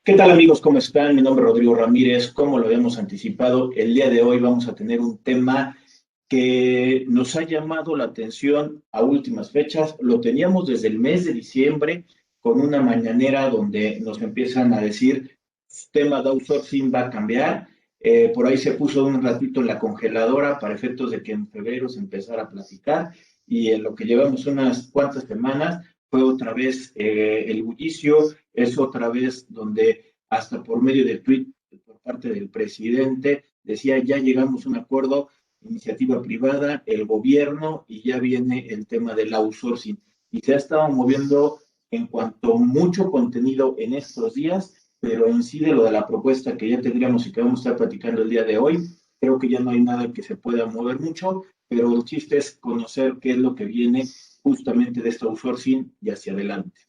¿Qué tal amigos? ¿Cómo están? Mi nombre es Rodrigo Ramírez. Como lo habíamos anticipado, el día de hoy vamos a tener un tema que nos ha llamado la atención a últimas fechas. Lo teníamos desde el mes de diciembre con una mañanera donde nos empiezan a decir, tema de outsourcing va a cambiar. Por ahí se puso un ratito en la congeladora para efectos de que en febrero se empezara a platicar y en lo que llevamos unas cuantas semanas fue otra vez el bullicio, es otra vez donde hasta por medio de tweet por parte del presidente decía ya llegamos a un acuerdo, iniciativa privada, el gobierno y ya viene el tema del outsourcing. Y se ha estado moviendo en cuanto a mucho contenido en estos días, pero en sí de lo de la propuesta que ya tendríamos y que vamos a estar platicando el día de hoy, creo que ya no hay nada que se pueda mover mucho, pero el chiste es conocer qué es lo que viene justamente de este outsourcing y hacia adelante.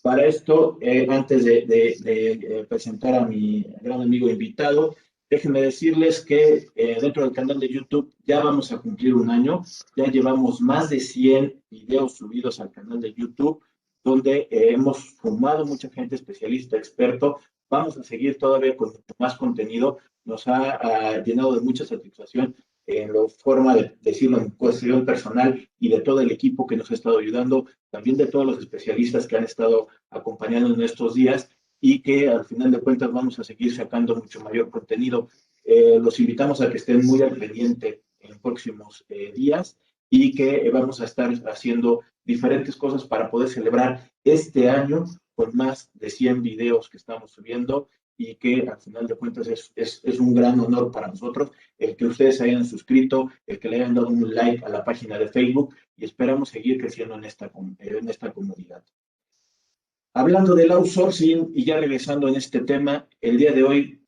Para esto, antes de presentar a mi gran amigo invitado, déjenme decirles que dentro del canal de YouTube ya vamos a cumplir un año, ya llevamos más de 100 videos subidos al canal de YouTube, donde hemos sumado mucha gente especialista, experto. Vamos a seguir todavía con más contenido, nos ha llenado de mucha satisfacción en la forma de decirlo en cuestión personal y de todo el equipo que nos ha estado ayudando, también de todos los especialistas que han estado acompañándonos en estos días y que al final de cuentas vamos a seguir sacando mucho mayor contenido. Los invitamos a que estén muy al pendiente en próximos días y que vamos a estar haciendo diferentes cosas para poder celebrar este año con más de 100 videos que estamos subiendo y que al final de cuentas es un gran honor para nosotros el que ustedes se hayan suscrito, el que le hayan dado un like a la página de Facebook y esperamos seguir creciendo en esta comunidad. Hablando del outsourcing y ya regresando en este tema, el día de hoy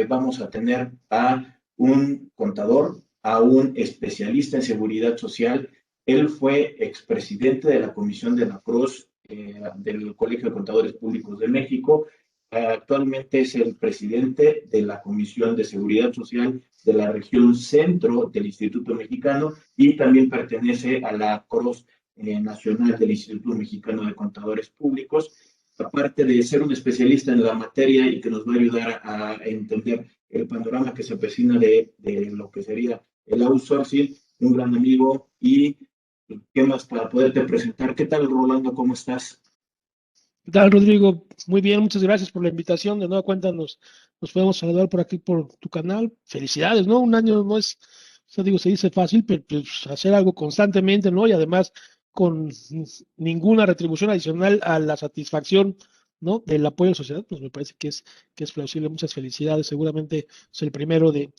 vamos a tener a un contador, a un especialista en seguridad social. Él fue expresidente de la Comisión de la Cruz del Colegio de Contadores Públicos de México. Actualmente es el presidente de la Comisión de Seguridad Social de la región centro del Instituto Mexicano y también pertenece a la CROS nacional del Instituto Mexicano de Contadores Públicos, aparte de ser un especialista en la materia y que nos va a ayudar a entender el panorama que se avecina de lo que sería el outsourcing, un gran amigo y qué más para poderte presentar. ¿Qué tal, Rolando? ¿Cómo estás? ¿Qué tal, Rodrigo? Muy bien, muchas gracias por la invitación. De nueva cuenta nos podemos saludar por aquí por tu canal. Felicidades, ¿no? Un año no es, o sea, digo, se dice fácil, pero pues, hacer algo constantemente, ¿no? Y además con ninguna retribución adicional a la satisfacción, ¿no? Del apoyo a la sociedad, pues me parece que es plausible. Muchas felicidades. Seguramente es el primero de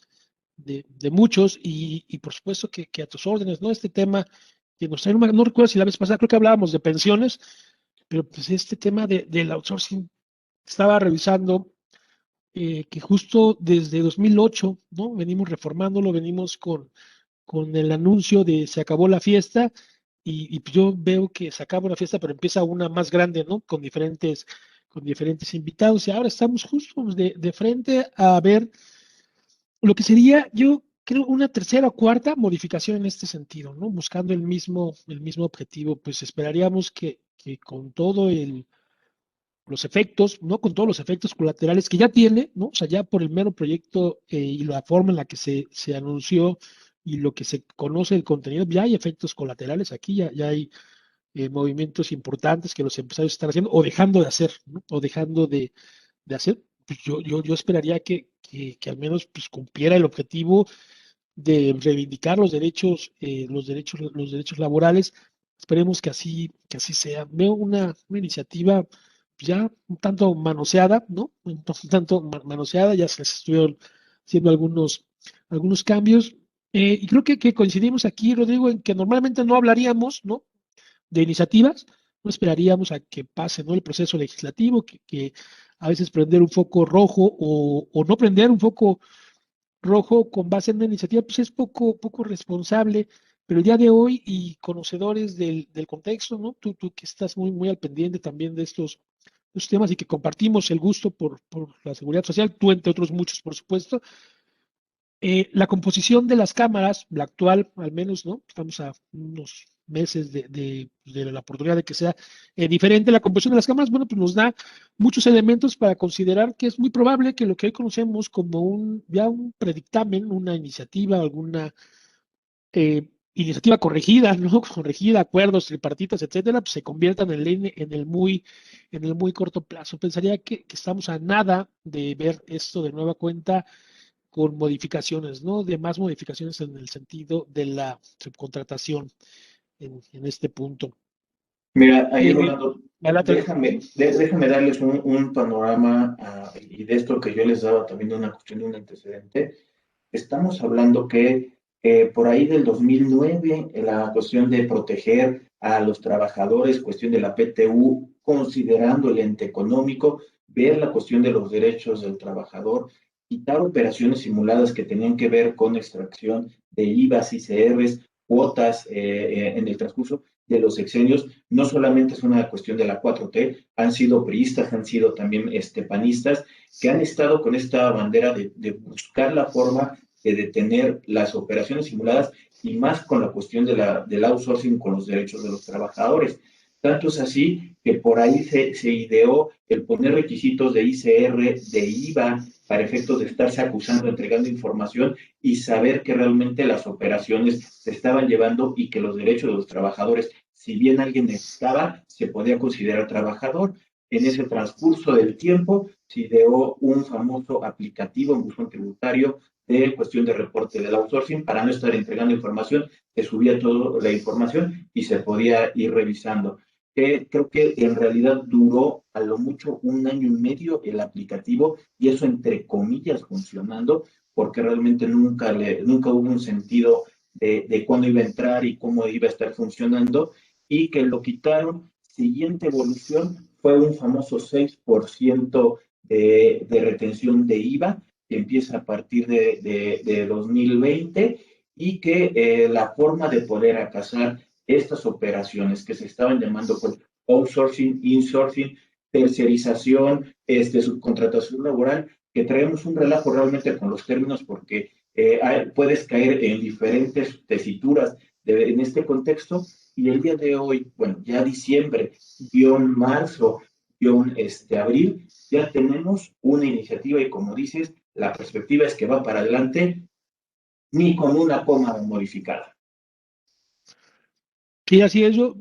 muchos y por supuesto que a tus órdenes, ¿no? Este tema que nos trae, no recuerdo si la vez pasada, creo que hablábamos de pensiones, pero pues este tema del outsourcing, estaba revisando que justo desde 2008, ¿no? Venimos reformándolo, venimos con el anuncio de se acabó la fiesta y pues yo veo que se acaba una fiesta, pero empieza una más grande, ¿no? Con diferentes invitados y ahora estamos justo de frente a ver lo que sería, yo creo, una tercera o cuarta modificación en este sentido, ¿no? Buscando el mismo objetivo, pues esperaríamos que con todo los efectos, ¿no? Con todos los efectos colaterales que ya tiene, ¿no? O sea, ya por el mero proyecto y la forma en la que se anunció y lo que se conoce del contenido, ya hay efectos colaterales aquí, ya hay movimientos importantes que los empresarios están haciendo o dejando de hacer, ¿no? O dejando de hacer. Pues yo esperaría que al menos pues, cumpliera el objetivo de reivindicar los derechos laborales. Esperemos que así sea. Veo una iniciativa ya un tanto manoseada, ¿no? Un tanto manoseada, ya se estuvieron haciendo algunos cambios. Y creo que coincidimos aquí, Rodrigo, en que normalmente no hablaríamos, ¿no? De iniciativas, no esperaríamos a que pase, ¿no? El proceso legislativo, que a veces prender un foco rojo o no prender un foco rojo con base en una iniciativa, pues es poco responsable, pero el día de hoy y conocedores del contexto, ¿no? Tú que estás muy al pendiente también de estos temas y que compartimos el gusto por la seguridad social, tú entre otros muchos, por supuesto. La composición de las cámaras, la actual al menos, ¿no? Estamos a unos meses de la oportunidad de que sea diferente la composición de las cámaras, bueno, pues nos da muchos elementos para considerar que es muy probable que lo que hoy conocemos como ya un predictamen, una iniciativa, alguna iniciativa corregida, ¿no? Corregida, acuerdos tripartitas, etcétera, pues se conviertan en el muy corto plazo. Pensaría que estamos a nada de ver esto de nueva cuenta con modificaciones, ¿no? De más modificaciones en el sentido de la subcontratación en este punto. Mira, ahí Rolando, Adelante. déjame darles un panorama y de esto que yo les daba también de una cuestión de un antecedente. Estamos hablando que por ahí del 2009, la cuestión de proteger a los trabajadores, cuestión de la PTU, considerando el ente económico, ver la cuestión de los derechos del trabajador, quitar operaciones simuladas que tenían que ver con extracción de IVAs, ICRs, cuotas en el transcurso de los sexenios, no solamente es una cuestión de la 4T, han sido priistas, han sido también panistas, que han estado con esta bandera de buscar la forma de detener las operaciones simuladas y más con la cuestión del outsourcing con los derechos de los trabajadores. Tanto es así que por ahí se ideó el poner requisitos de ICR, de IVA, para efectos de estarse acusando, entregando información y saber que realmente las operaciones se estaban llevando y que los derechos de los trabajadores, si bien alguien estaba, se podía considerar trabajador. En ese transcurso del tiempo se ideó un famoso aplicativo en buzón tributario de cuestión de reporte del outsourcing para no estar entregando información, se subía toda la información y se podía ir revisando. Creo que en realidad duró a lo mucho 1 año y medio el aplicativo y eso entre comillas funcionando porque realmente nunca hubo un sentido de cuándo iba a entrar y cómo iba a estar funcionando y que lo quitaron. Siguiente evolución fue un famoso 6% de retención de IVA que empieza a partir de 2020 y que la forma de poder acasar estas operaciones que se estaban llamando pues, outsourcing, insourcing, tercerización, subcontratación laboral, que traemos un relajo realmente con los términos porque puedes caer en diferentes tesituras en este contexto y el día de hoy, bueno, ya diciembre, marzo, abril, ya tenemos una iniciativa y como dices, la perspectiva es que va para adelante ni con una coma modificada. Sí, así es, yo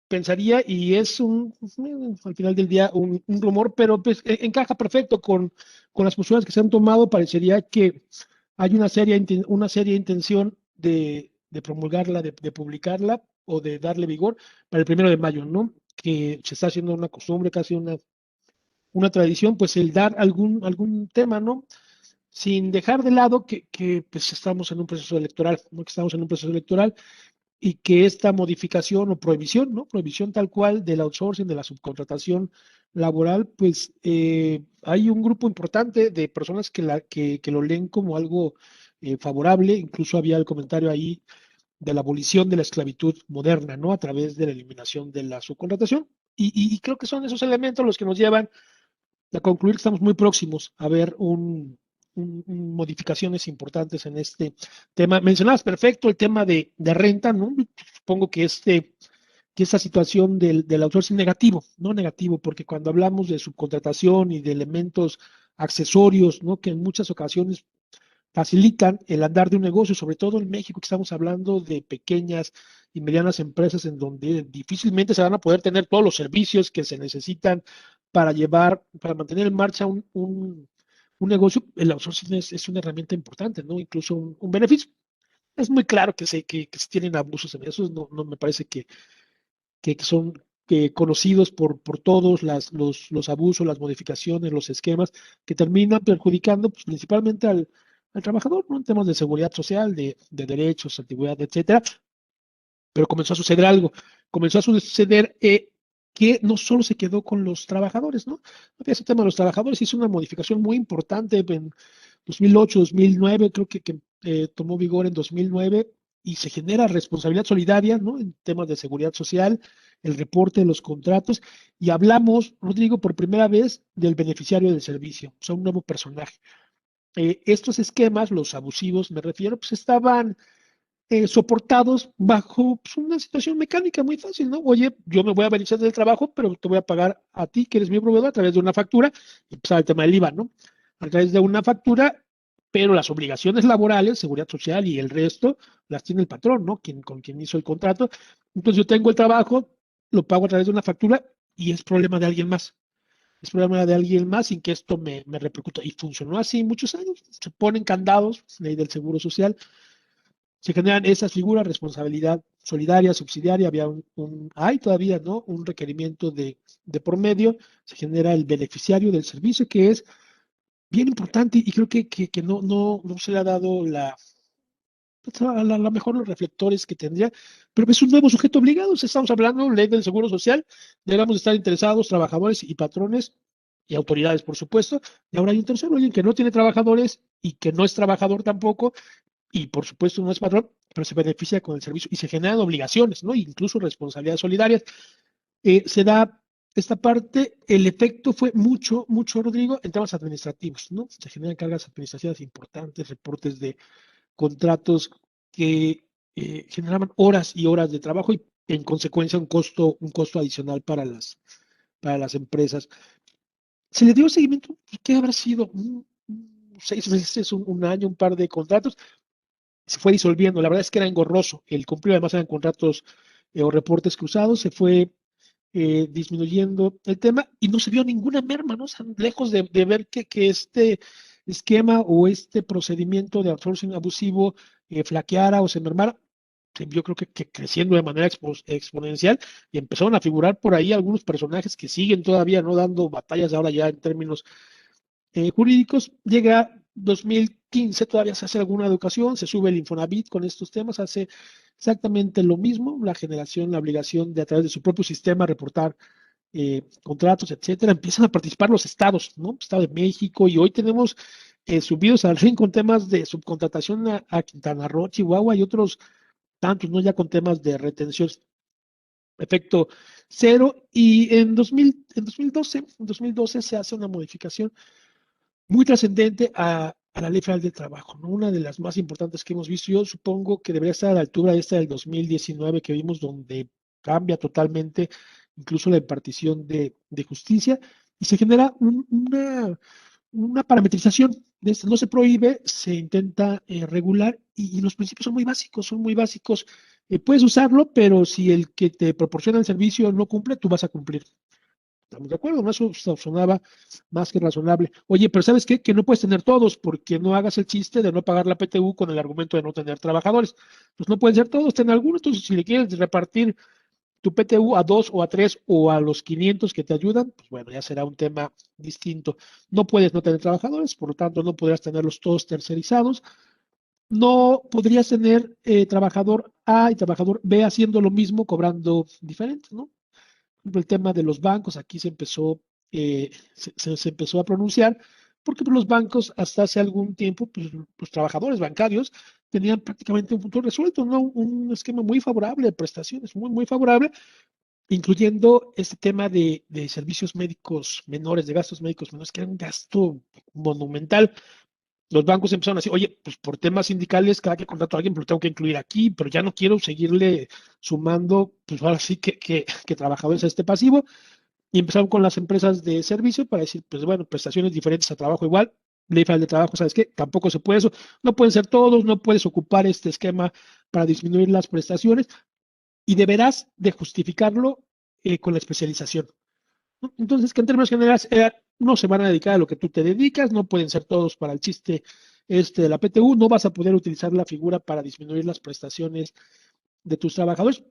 pensaría, y es al final del día, un rumor, pero pues encaja perfecto con las posturas que se han tomado. Parecería que hay una seria intención de promulgarla, de publicarla o de darle vigor para el 1 de mayo, ¿no? Que se está haciendo una costumbre, casi una tradición, pues el dar algún tema, ¿no? Sin dejar de lado que pues estamos en un proceso electoral, ¿no? Que estamos en un proceso electoral y que esta modificación o prohibición, ¿no? Prohibición tal cual del outsourcing, de la subcontratación laboral, pues hay un grupo importante de personas que lo leen como algo favorable. Incluso había el comentario ahí de la abolición de la esclavitud moderna, ¿no? A través de la eliminación de la subcontratación. Y creo que son esos elementos los que nos llevan a concluir que estamos muy próximos a ver modificaciones importantes en este tema. Mencionabas perfecto el tema de renta, ¿no? Supongo que esta situación del outsourcing negativo, no negativo, porque cuando hablamos de subcontratación y de elementos accesorios, ¿no? Que en muchas ocasiones facilitan el andar de un negocio, sobre todo en México, que estamos hablando de pequeñas y medianas empresas en donde difícilmente se van a poder tener todos los servicios que se necesitan para mantener en marcha un negocio. El outsourcing es una herramienta importante, ¿no? Incluso un beneficio. Es muy claro que se tienen abusos en eso, no me parece que son conocidos por todos los abusos, las modificaciones, los esquemas que terminan perjudicando pues, principalmente al trabajador, ¿no? En temas de seguridad social, de derechos, antigüedad, etcétera. Pero comenzó a suceder algo, comenzó a suceder que no solo se quedó con los trabajadores, ¿no? Ese tema de los trabajadores hizo una modificación muy importante en 2008, 2009, creo que tomó vigor en 2009 y se genera responsabilidad solidaria, ¿no? En temas de seguridad social, el reporte de los contratos y hablamos, Rodrigo, por primera vez del beneficiario del servicio, o sea, un nuevo personaje. Estos esquemas, los abusivos, me refiero, pues estaban soportados bajo pues, una situación mecánica muy fácil, ¿no? Oye, yo me voy a beneficiar del trabajo, pero te voy a pagar a ti, que eres mi proveedor, a través de una factura, y pues el tema del IVA, ¿no? A través de una factura, pero las obligaciones laborales, seguridad social y el resto, las tiene el patrón, ¿no? Con quien hizo el contrato. Entonces yo tengo el trabajo, lo pago a través de una factura y es problema de alguien más. Es problema de alguien más sin que esto me repercuta. Y funcionó así muchos años. Se ponen candados, ley del Seguro Social, se generan esas figuras, responsabilidad solidaria, subsidiaria, había hay todavía, ¿no? Un requerimiento de por medio, se genera el beneficiario del servicio, que es bien importante y creo que no se le ha dado la mejor los reflectores que tendría, pero es un nuevo sujeto obligado, estamos hablando, ley del Seguro Social, deberíamos estar interesados, trabajadores y patrones y autoridades, por supuesto, y ahora hay un tercero, alguien que no tiene trabajadores y que no es trabajador tampoco, y por supuesto no es patrón, pero se beneficia con el servicio y se generan obligaciones, ¿no? Incluso responsabilidades solidarias. Se da esta parte, el efecto fue mucho, Rodrigo, en temas administrativos, ¿no? Se generan cargas administrativas importantes, reportes de contratos que generaban horas y horas de trabajo y en consecuencia un costo adicional para las empresas. Se le dio seguimiento, ¿qué habrá sido? 6 meses, un año, un par de contratos, se fue disolviendo. La verdad es que era engorroso el cumplir, además eran contratos o reportes cruzados, se fue disminuyendo el tema y no se vio ninguna merma, ¿no? O sea, lejos de ver que este esquema o este procedimiento de outsourcing abusivo flaqueara o se mermara, yo creo que creciendo de manera exponencial y empezaron a figurar por ahí algunos personajes que siguen todavía no dando batallas ahora ya en términos jurídicos. Llega 2015, todavía se hace alguna educación, se sube el Infonavit con estos temas, hace exactamente lo mismo, la generación, la obligación de a través de su propio sistema reportar contratos, etcétera. Empiezan a participar los estados, ¿no? Estado de México, y hoy tenemos subidos al ring con temas de subcontratación a Quintana Roo, Chihuahua y otros tantos, ¿no? Ya con temas de retención, efecto cero. Y en 2012 se hace una modificación muy trascendente a la Ley Federal del Trabajo, ¿no? Una de las más importantes que hemos visto. Yo supongo que debería estar a la altura de esta del 2019 que vimos, donde cambia totalmente incluso la impartición de justicia y se genera una parametrización. No se prohíbe, se intenta regular y los principios son muy básicos, son muy básicos. Puedes usarlo, pero si el que te proporciona el servicio no cumple, tú vas a cumplir. Estamos de acuerdo, ¿no? Eso sonaba más que razonable. Oye, pero ¿sabes qué? Que no puedes tener todos, porque no hagas el chiste de no pagar la PTU con el argumento de no tener trabajadores. Pues no pueden ser todos, ten algunos. Entonces, si le quieres repartir tu PTU a 2 o a 3 o a los 500 que te ayudan, pues bueno, ya será un tema distinto. No puedes no tener trabajadores, por lo tanto, no podrías tenerlos todos tercerizados. No podrías tener trabajador A y trabajador B haciendo lo mismo, cobrando diferente, ¿no? El tema de los bancos, aquí se empezó a pronunciar, porque pues, los bancos hasta hace algún tiempo, pues, los trabajadores bancarios tenían prácticamente un punto resuelto, ¿no? Un esquema muy favorable de prestaciones, muy favorable, incluyendo este tema de servicios médicos menores, de gastos médicos menores, que era un gasto monumental. Los bancos empezaron a decir, oye, pues por temas sindicales, cada que contrato a alguien, pues lo tengo que incluir aquí, pero ya no quiero seguirle sumando, pues ahora sí que trabajadores a este pasivo. Y empezaron con las empresas de servicio para decir, pues bueno, prestaciones diferentes a trabajo igual. Ley Federal de Trabajo, ¿sabes qué? Tampoco se puede eso. No pueden ser todos, no puedes ocupar este esquema para disminuir las prestaciones y deberás de justificarlo con la especialización, ¿no? Entonces, que en términos generales, no se van a dedicar a lo que tú te dedicas, no pueden ser todos para el chiste de la PTU, no vas a poder utilizar la figura para disminuir las prestaciones de tus trabajadores.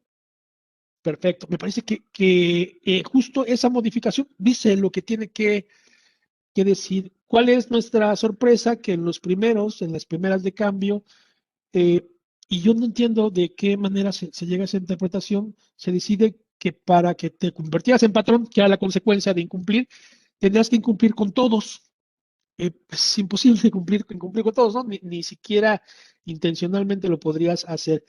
Perfecto. Me parece que justo esa modificación dice lo que tiene que decir. ¿Cuál es nuestra sorpresa? Que en las primeras de cambio, eh, y yo no entiendo de qué manera se llega a esa interpretación, se decide que para que te convertieras en patrón, que era la consecuencia de incumplir, tendrías que incumplir con todos. Es imposible cumplir con todos, ¿no? Ni siquiera intencionalmente lo podrías hacer.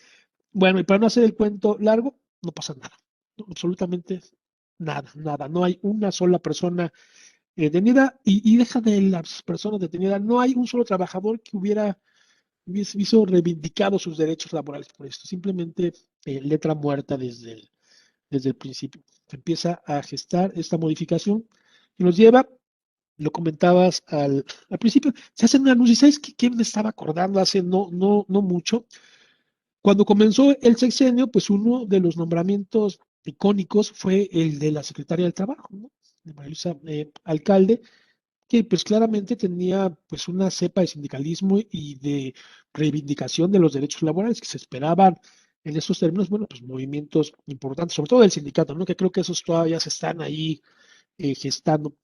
Bueno, y para no hacer el cuento largo, no pasa nada, ¿no? Absolutamente nada. No hay una sola persona detenida y deja de las personas detenidas. No hay un solo trabajador que hubiera hizo reivindicado sus derechos laborales por esto. Simplemente letra muerta desde el principio. Se empieza a gestar esta modificación y nos lleva, lo comentabas al principio, se hace un anuncio. ¿Sabes qué me estaba acordando hace no mucho? Cuando comenzó el sexenio, pues uno de los nombramientos icónicos fue el de la secretaria del Trabajo, ¿no? De María Luisa Alcalde, que pues claramente tenía pues una cepa de sindicalismo y de reivindicación de los derechos laborales que se esperaban en esos términos, bueno, pues movimientos importantes, sobre todo del sindicato, ¿no? Que creo que esos todavía se están ahí gestando.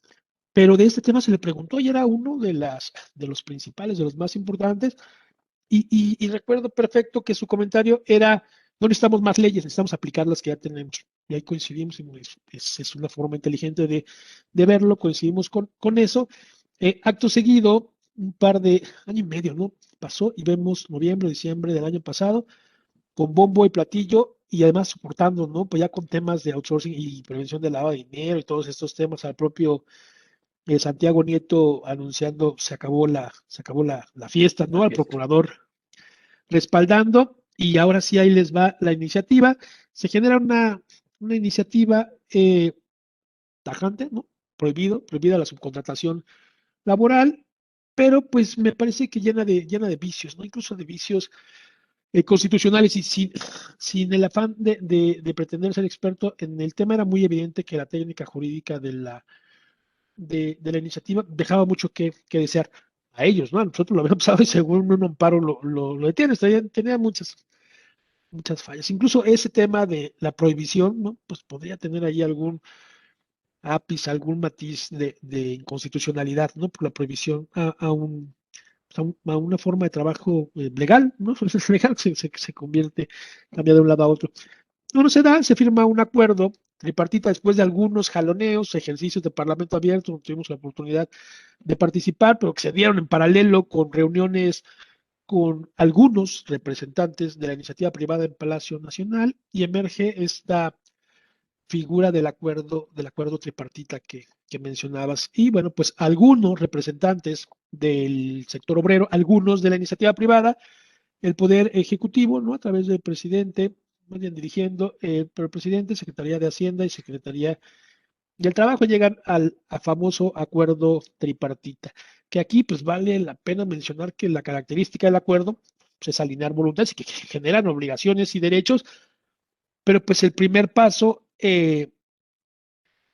Pero de este tema se le preguntó y era uno de los principales, de los más importantes, y recuerdo perfecto que su comentario era, no necesitamos más leyes, necesitamos aplicar las que ya tenemos. Y ahí coincidimos, y es una forma inteligente de verlo, coincidimos con eso. Acto seguido, un par de año y medio, ¿no? Pasó y vemos noviembre, diciembre del año pasado, con bombo y platillo, y además soportando, ¿no? Pues ya con temas de outsourcing y prevención del lavado de dinero y todos estos temas, al propio Santiago Nieto anunciando se acabó la fiesta, ¿no? La Al fiesta. procurador respaldando, y ahora sí ahí les va la iniciativa. Se genera una iniciativa tajante, ¿no? Prohibida la subcontratación laboral, pero pues me parece que llena de vicios, ¿no? Incluso de vicios constitucionales, y sin el afán de pretender ser experto en el tema. Era muy evidente que la técnica jurídica de la iniciativa dejaba mucho que desear a ellos, ¿no? A nosotros lo habíamos pasado y según un amparo lo detiene. Tenía muchas fallas. Incluso ese tema de la prohibición, ¿no? Pues podría tener ahí algún ápice, algún matiz de inconstitucionalidad, ¿no? Por la prohibición a una forma de trabajo legal, ¿no? Es legal, se convierte, cambia de un lado a otro. Bueno, se firma un acuerdo tripartita después de algunos jaloneos, ejercicios de parlamento abierto, donde tuvimos la oportunidad de participar, pero que se dieron en paralelo con reuniones con algunos representantes de la iniciativa privada en Palacio Nacional, y emerge esta figura del acuerdo tripartita que mencionabas. Y bueno, pues algunos representantes del sector obrero, algunos de la iniciativa privada, el Poder Ejecutivo, ¿no? A través del presidente, más bien dirigiendo, pero el presidente, Secretaría de Hacienda y Secretaría del Trabajo, llegan al famoso acuerdo tripartita, que aquí pues vale la pena mencionar que la característica del acuerdo pues, es alinear voluntades y que generan obligaciones y derechos, pero pues el primer paso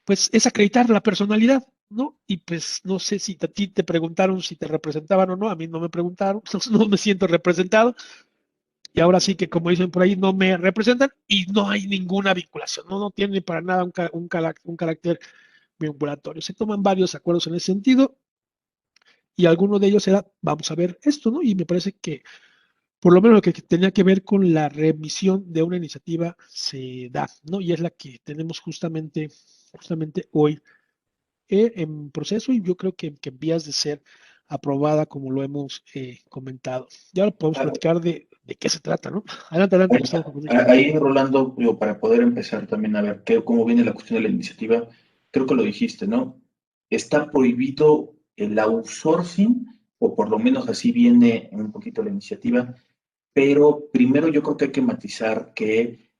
pues es acreditar la personalidad, ¿no? Y pues no sé si a ti te preguntaron si te representaban o no, a mí no me preguntaron, no me siento representado, y ahora sí que como dicen por ahí, no me representan y no hay ninguna vinculación, no tiene para nada un carácter vinculatorio. Se toman varios acuerdos en ese sentido, y alguno de ellos era, vamos a ver esto, ¿no? Y me parece que por lo menos lo que tenía que ver con la remisión de una iniciativa se da, ¿no? Y es la que tenemos justamente hoy en proceso, y yo creo que en vías de ser aprobada, como lo hemos comentado. Ya podemos Claro. platicar de qué se trata, ¿no? Adelante, Ahí, Gustavo. ahí, Rolando, digo, para poder empezar también a ver cómo viene la cuestión de la iniciativa, creo que lo dijiste, ¿no? Está prohibido el outsourcing, o por lo menos así viene un poquito la iniciativa, pero primero yo creo que hay que matizar que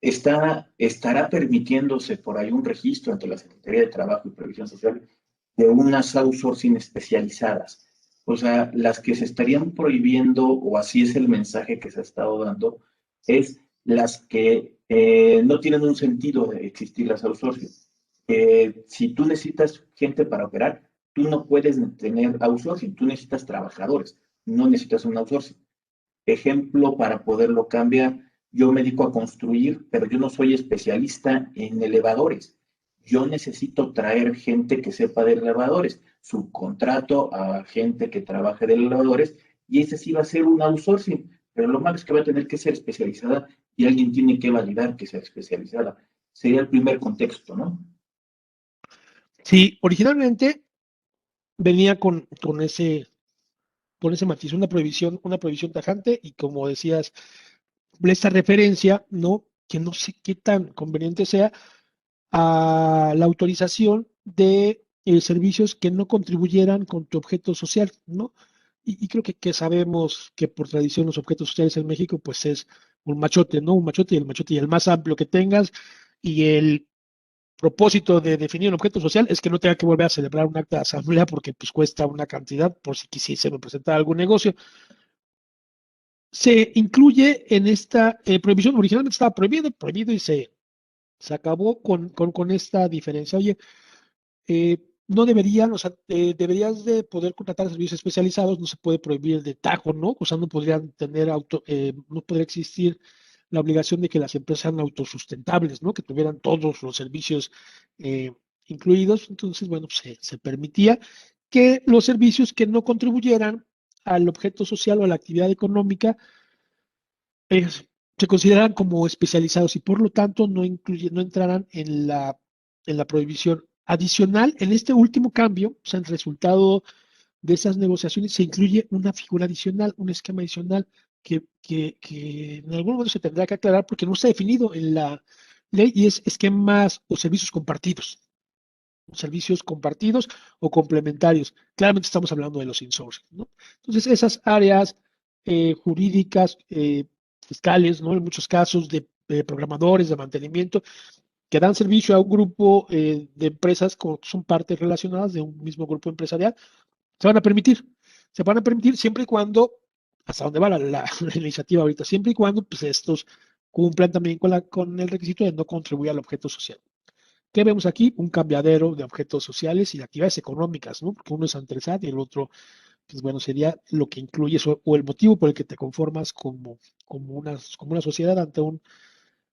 estará permitiéndose por ahí un registro ante la Secretaría de Trabajo y Previsión Social de unas outsourcing especializadas. O sea, las que se estarían prohibiendo, o así es el mensaje que se ha estado dando, es las que no tienen un sentido de existir las outsourcing. Si tú necesitas gente para operar, tú no puedes tener outsourcing, tú necesitas trabajadores, no necesitas un outsourcing. Ejemplo para poderlo cambiar, yo me dedico a construir, pero yo no soy especialista en elevadores. Yo necesito traer gente que sepa de elevadores, subcontrato a gente que trabaje de elevadores, y ese sí va a ser un outsourcing, pero lo malo es que va a tener que ser especializada y alguien tiene que validar que sea especializada. Sería el primer contexto, ¿no? Sí, originalmente venía con ese matiz, una prohibición tajante, y como decías, esta referencia, ¿no? Que no sé qué tan conveniente sea a la autorización de servicios que no contribuyeran con tu objeto social, ¿no? y creo que sabemos que por tradición los objetos sociales en México, pues es un machote, ¿no? Un machote y el más amplio que tengas, y el propósito de definir un objeto social es que no tenga que volver a celebrar un acta de asamblea porque pues cuesta una cantidad por si quisiese presentar algún negocio. Se incluye en esta prohibición, originalmente estaba prohibido y se acabó con esta diferencia. Oye, no deberían, o sea, deberías de poder contratar servicios especializados, no se puede prohibir de tajo, ¿no? O sea, no podrían tener no podría existir la obligación de que las empresas sean autosustentables, ¿no? Que tuvieran todos los servicios eh, incluidos. Entonces, bueno, pues, se permitía que los servicios que no contribuyeran al objeto social o a la actividad económica eh, se consideraran como especializados y por lo tanto no entrarán en la prohibición. Adicional, en este último cambio, o sea, el resultado de esas negociaciones se incluye una figura adicional, un esquema adicional que en algún momento se tendrá que aclarar porque no está definido en la ley y es esquemas o servicios compartidos o complementarios. Claramente estamos hablando de los insourcing, ¿no? Entonces, esas áreas jurídicas, fiscales, ¿no? En muchos casos de programadores, de mantenimiento, que dan servicio a un grupo de empresas que son partes relacionadas de un mismo grupo empresarial, se van a permitir. Se van a permitir siempre y cuando, hasta donde va la iniciativa ahorita, siempre y cuando pues, estos cumplan también con el requisito de no contribuir al objeto social. ¿Qué vemos aquí? Un cambiadero de objetos sociales y de actividades económicas, ¿no? Porque uno es ante el SAT y el otro, pues bueno, sería lo que incluye o el motivo por el que te conformas como una sociedad ante un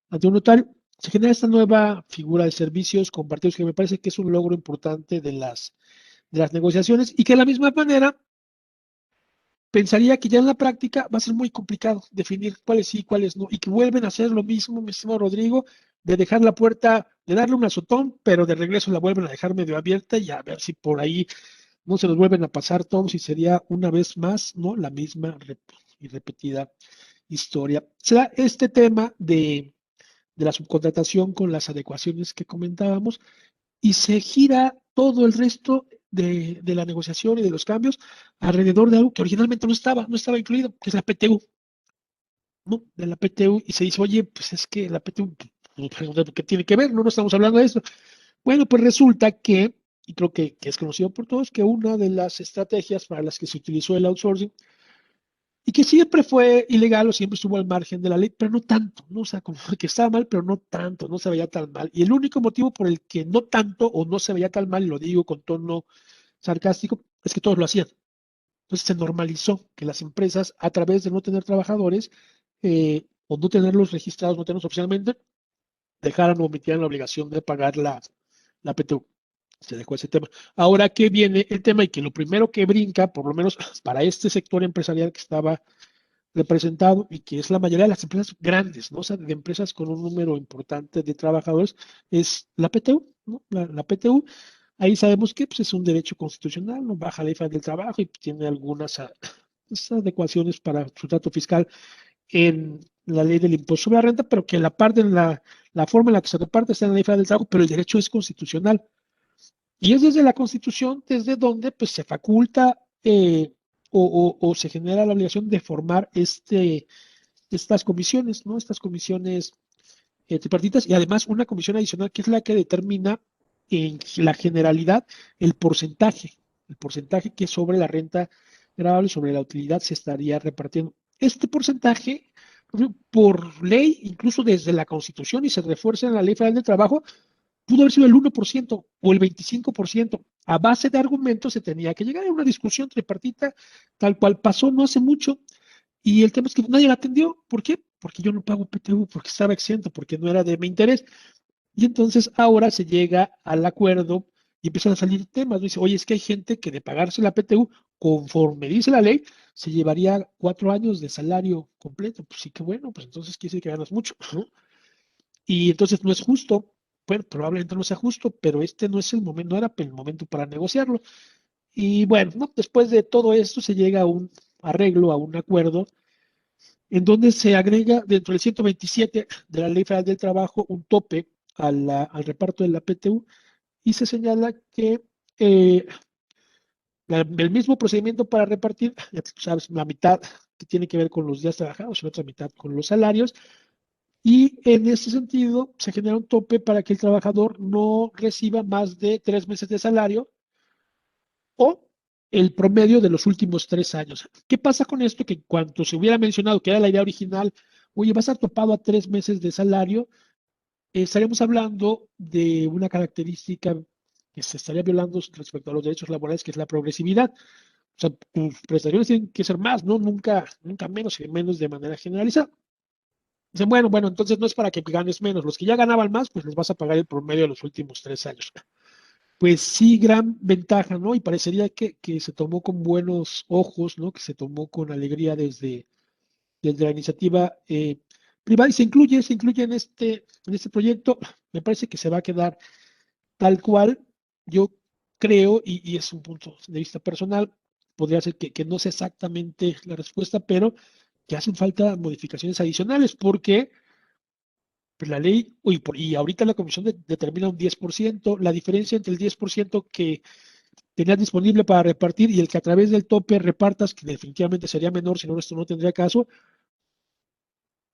notario. Se genera esta nueva figura de servicios compartidos que me parece que es un logro importante de las negociaciones y que de la misma manera pensaría que ya en la práctica va a ser muy complicado definir cuáles sí y cuáles no, y que vuelven a hacer lo mismo, mi estimado Rodrigo, de dejar la puerta, de darle un azotón, pero de regreso la vuelven a dejar medio abierta y a ver si por ahí no se nos vuelven a pasar todos y sería una vez más, ¿no? La misma y repetida historia. Será este tema de la subcontratación con las adecuaciones que comentábamos y se gira todo el resto de la negociación y de los cambios alrededor de algo que originalmente no estaba incluido, que es la PTU, ¿no? De la PTU, y se dice, oye, pues es que la PTU, ¿qué tiene que ver? No estamos hablando de eso. Bueno, pues resulta que, y creo que es conocido por todos, que una de las estrategias para las que se utilizó el outsourcing y que siempre fue ilegal o siempre estuvo al margen de la ley, pero no tanto, ¿no? O sea, como que estaba mal, pero no tanto, no se veía tan mal. Y el único motivo por el que no tanto o no se veía tan mal, y lo digo con tono sarcástico, es que todos lo hacían. Entonces se normalizó que las empresas, a través de no tener trabajadores o no tenerlos registrados, no tenerlos oficialmente, dejaran o omitieran la obligación de pagar la PTU. Se dejó ese tema. Ahora que viene el tema y que lo primero que brinca, por lo menos para este sector empresarial que estaba representado y que es la mayoría de las empresas grandes, ¿no? O sea, de empresas con un número importante de trabajadores, es la PTU, ¿no? La PTU, ahí sabemos que pues, es un derecho constitucional, ¿no? Baja la ley del trabajo y tiene algunas pues, adecuaciones para su trato fiscal en la ley del impuesto sobre la renta, pero que la parte en la forma en la que se reparte está en la ley federal del trabajo, pero el derecho es constitucional. Y es desde la Constitución desde donde pues, se faculta o se genera la obligación de formar estas comisiones, ¿no? Estas comisiones tripartitas y además una comisión adicional que es la que determina en la generalidad el porcentaje que sobre la renta grabable, sobre la utilidad se estaría repartiendo. Este porcentaje, por ley, incluso desde la Constitución y se refuerza en la Ley Federal del Trabajo, pudo haber sido el 1% o el 25%. A base de argumentos se tenía que llegar a una discusión tripartita, tal cual pasó no hace mucho. Y el tema es que nadie la atendió. ¿Por qué? Porque yo no pago PTU, porque estaba exento, porque no era de mi interés. Y entonces ahora se llega al acuerdo y empiezan a salir temas. Dice, oye, es que hay gente que de pagarse la PTU, conforme dice la ley, se llevaría 4 años de salario completo. Pues sí que bueno, pues entonces quiere decir que ganas mucho, ¿no? Y entonces no es justo. Bueno, probablemente no sea justo, pero este no es el momento, no era el momento para negociarlo. Y bueno, ¿no? Después de todo esto se llega a un arreglo, a un acuerdo, en donde se agrega dentro del 127 de la Ley Federal del Trabajo un tope al reparto de la PTU y se señala que el mismo procedimiento para repartir, ya tú sabes, la mitad que tiene que ver con los días trabajados y la otra mitad con los salarios. Y en ese sentido, se genera un tope para que el trabajador no reciba más de 3 meses de salario o el promedio de los últimos 3 años. ¿Qué pasa con esto? Que en cuanto se hubiera mencionado que era la idea original, oye, va a estar topado a 3 meses de salario, estaríamos hablando de una característica que se estaría violando respecto a los derechos laborales, que es la progresividad. O sea, tus prestaciones tienen que ser más, ¿no? Nunca, nunca menos y menos de manera generalizada. Dicen, bueno, entonces no es para que ganes menos. Los que ya ganaban más, pues les vas a pagar el promedio de los últimos 3 años. Pues sí, gran ventaja, ¿no? Y parecería que se tomó con buenos ojos, ¿no? Que se tomó con alegría desde la iniciativa privada y se incluye en este proyecto. Me parece que se va a quedar tal cual. Yo creo, y es un punto de vista personal, podría ser que no sea exactamente la respuesta, pero que hacen falta modificaciones adicionales, porque pues, la ley, y ahorita la comisión determina un 10%, la diferencia entre el 10% que tenías disponible para repartir y el que a través del tope repartas, que definitivamente sería menor, si no, esto no tendría caso,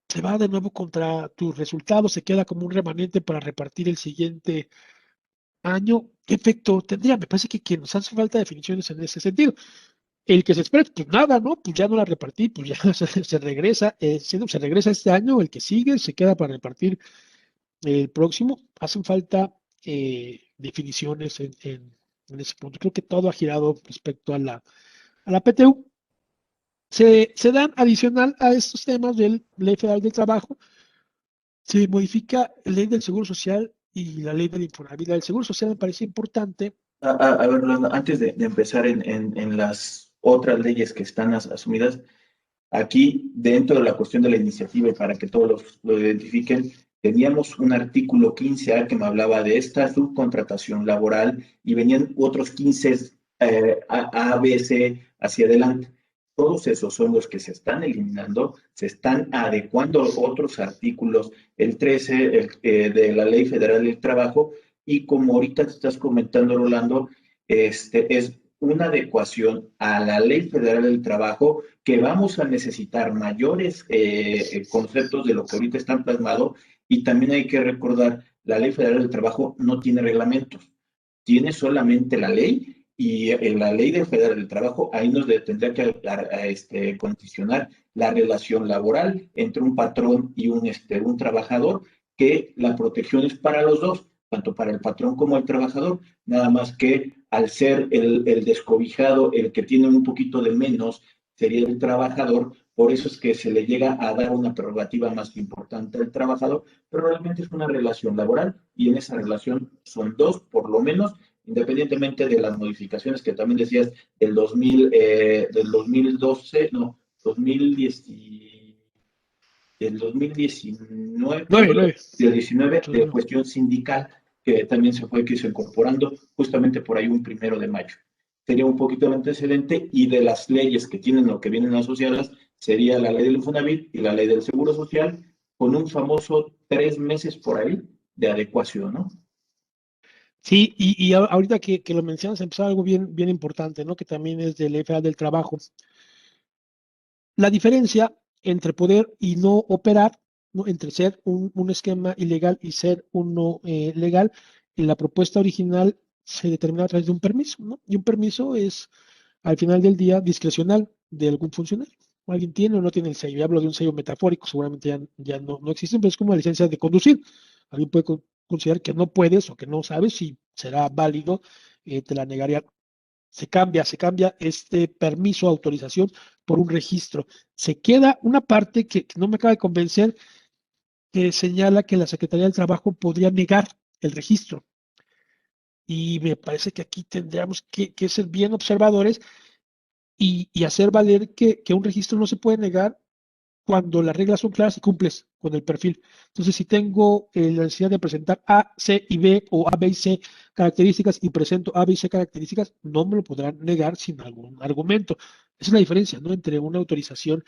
se va de nuevo contra tus resultados, se queda como un remanente para repartir el siguiente año. ¿Qué efecto tendría? Me parece que nos hace falta definiciones en ese sentido. El que se espera, pues nada, ¿no? Pues ya no la repartí, pues ya se regresa, se regresa este año, el que sigue se queda para repartir el próximo. Hacen falta definiciones en ese punto. Creo que todo ha girado respecto a la PTU. Se dan adicional a estos temas de Ley Federal del Trabajo, se modifica la Ley del Seguro Social y la Ley del Infonavit. La del Seguro Social me parece importante. A ver, Rolando, antes de empezar en las otras leyes que están asumidas, aquí, dentro de la cuestión de la iniciativa y para que todos lo identifiquen, teníamos un artículo 15A que me hablaba de esta subcontratación laboral y venían otros 15 A, B, C hacia adelante. Todos esos son los que se están eliminando, se están adecuando otros artículos, el 13 de la Ley Federal del Trabajo, y como ahorita te estás comentando, Rolando, es una adecuación a la Ley Federal del Trabajo, que vamos a necesitar mayores conceptos de lo que ahorita están plasmados, y también hay que recordar, la Ley Federal del Trabajo no tiene reglamentos, tiene solamente la ley, y en la Ley Federal del Trabajo ahí nos tendría que condicionar la relación laboral entre un patrón y un trabajador, que la protección es para los dos, tanto para el patrón como el trabajador, nada más que al ser el descobijado, el que tiene un poquito de menos, sería el trabajador. Por eso es que se le llega a dar una prerrogativa más importante al trabajador, pero realmente es una relación laboral, y en esa relación son dos, por lo menos, independientemente de las modificaciones que también decías del 2012, no, 2010, del 2019, 9, del 19, de 9. cuestión sindical, que también que se incorporando justamente por ahí un 1 de mayo. Sería un poquito el antecedente, y de las leyes que tienen o que vienen asociadas, sería la ley del Infonavit y la ley del Seguro Social, con un famoso 3 meses por ahí de adecuación, ¿no? Sí, y ahorita que lo mencionas, empezó algo bien, bien importante, ¿no? Que también es de Ley Federal del Trabajo. La diferencia entre poder y no operar, ¿no? Entre ser un esquema ilegal y ser uno legal, en la propuesta original se determina a través de un permiso, ¿no? Y un permiso es, al final del día, discrecional de algún funcionario. Alguien tiene o no tiene el sello. Y hablo de un sello metafórico, seguramente ya no existen, pero es como la licencia de conducir. Alguien puede considerar que no puedes o que no sabes si será válido, te la negaría. Se cambia este permiso, autorización, por un registro. Se queda una parte que no me acaba de convencer, que señala que la Secretaría del Trabajo podría negar el registro. Y me parece que aquí tendríamos que ser bien observadores y hacer valer que un registro no se puede negar cuando las reglas son claras y cumples con el perfil. Entonces, si tengo la necesidad de presentar A, C y B, o A, B y C características, y presento A, B y C características, no me lo podrán negar sin algún argumento. Esa es la diferencia, ¿no? Entre una autorización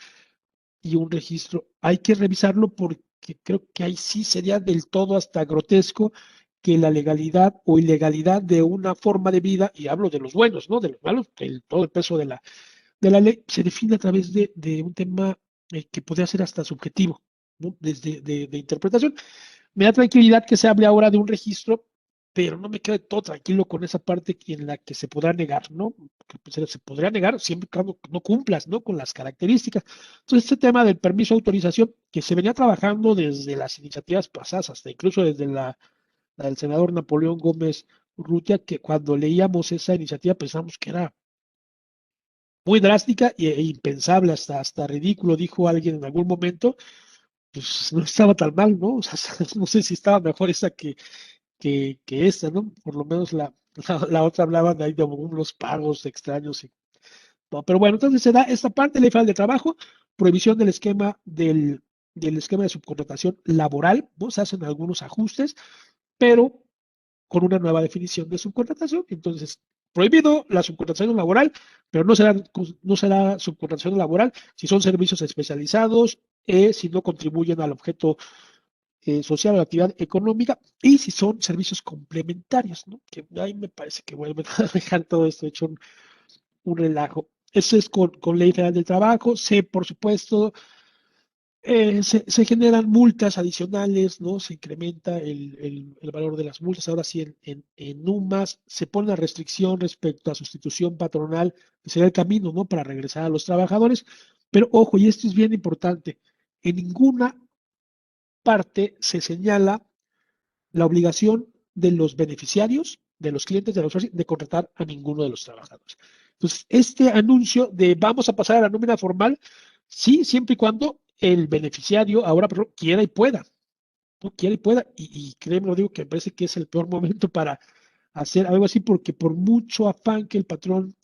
y un registro. Hay que revisarlo porque creo que ahí sí sería del todo hasta grotesco que la legalidad o ilegalidad de una forma de vida, y hablo de los buenos, ¿no? De los malos, todo el peso de la ley se define a través de un tema que podría ser hasta subjetivo, ¿no? Desde de interpretación. Me da tranquilidad que se hable ahora de un registro, pero no me quedo todo tranquilo con esa parte en la que se podrá negar, ¿no? Que pues, se podría negar siempre cuando no cumplas, ¿no? Con las características. Entonces, este tema del permiso de autorización, que se venía trabajando desde las iniciativas pasadas, hasta incluso desde la del senador Napoleón Gómez Urrutia, que cuando leíamos esa iniciativa pensamos que era muy drástica e impensable, hasta ridículo, dijo alguien en algún momento, pues no estaba tan mal, ¿no? O sea, no sé si estaba mejor esa que esta, ¿no? Por lo menos la otra hablaba de ahí de unos pagos extraños. No, pero bueno, entonces se da esta parte de la ley federal de trabajo, prohibición del esquema de subcontratación laboral, ¿no? Se hacen algunos ajustes, pero con una nueva definición de subcontratación. Entonces, prohibido la subcontratación laboral, pero no será subcontratación laboral si son servicios especializados, si no contribuyen al objeto social o la actividad económica y si son servicios complementarios, ¿no? Que ahí me parece que vuelven a dejar todo esto hecho un relajo. Eso es con ley federal del trabajo. Por supuesto, se generan multas adicionales, ¿no? Se incrementa el valor de las multas. Ahora sí, en UMAS se pone una restricción respecto a sustitución patronal, que sería el camino, ¿no? Para regresar a los trabajadores. Pero ojo, y esto es bien importante, en ninguna parte se señala la obligación de los beneficiarios, de los clientes de la outsourcing, de contratar a ninguno de los trabajadores. Entonces, este anuncio de vamos a pasar a la nómina formal, sí, siempre y cuando el beneficiario ahora quiera y pueda, no quiera y pueda, y créeme, lo digo que me parece que es el peor momento para hacer algo así, porque por mucho afán que el patrón